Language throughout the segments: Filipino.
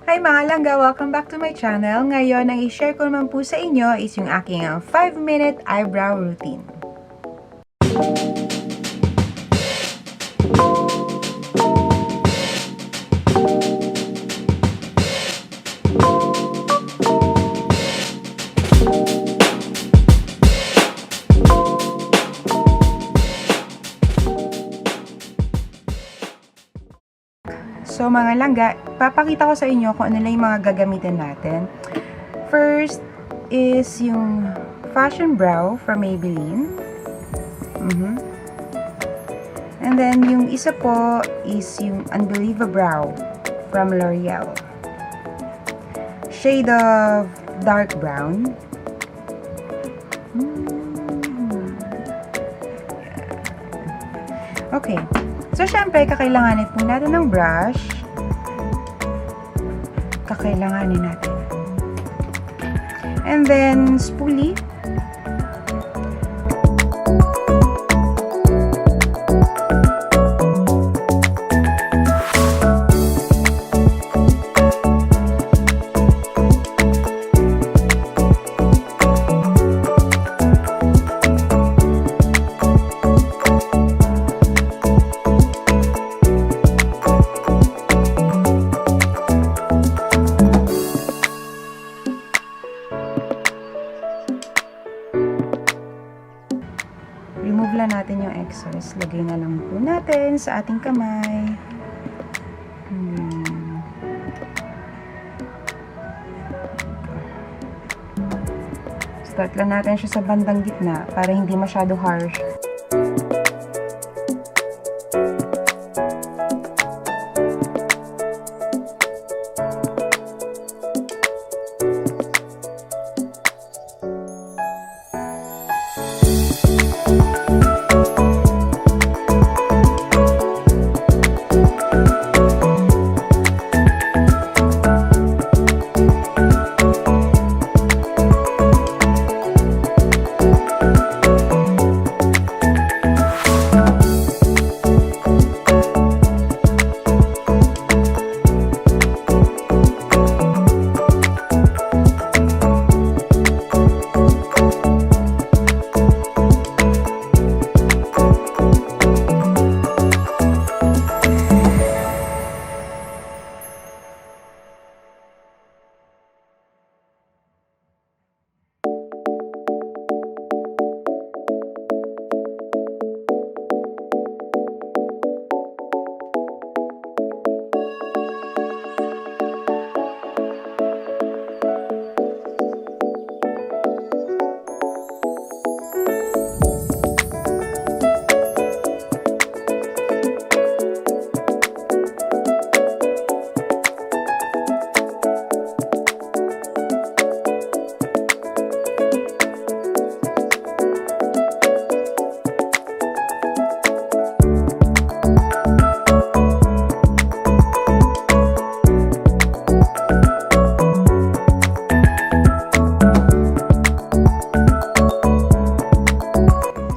Hi mga langga! Welcome back to my channel. Ngayon, ang i-share ko naman po sa inyo is yung aking 5-minute eyebrow routine. So mga langga, papakita ko sa inyo kung ano lang yung mga gagamitin natin. First is yung Fashionbrow from Maybelline. And then yung isa po is yung Unbelievabrow from Loreal. Shade of dark brown. Okay. So, syempre, kakailanganin po natin ng brush. Kakailanganin natin. And then, spoolie. Remove lang natin yung excess. Lagay na lang po natin sa ating kamay. Start lang natin siya sa bandang gitna para hindi masyado harsh.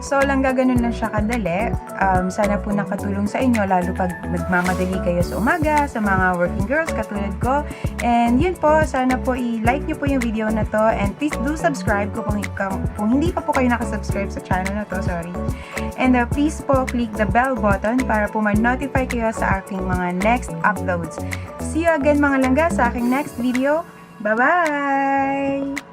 So, ganun lang siya kadali. Sana po nakatulong sa inyo, lalo pag nagmamadali kayo sa umaga, sa mga working girls katulad ko. And yun po, sana po i-like nyo po yung video na to. And please do subscribe kung hindi pa po kayo nakasubscribe sa channel na to, sorry. And please po click the bell button para po ma-notify kayo sa aking mga next uploads. See you again mga langga sa aking next video. Bye-bye!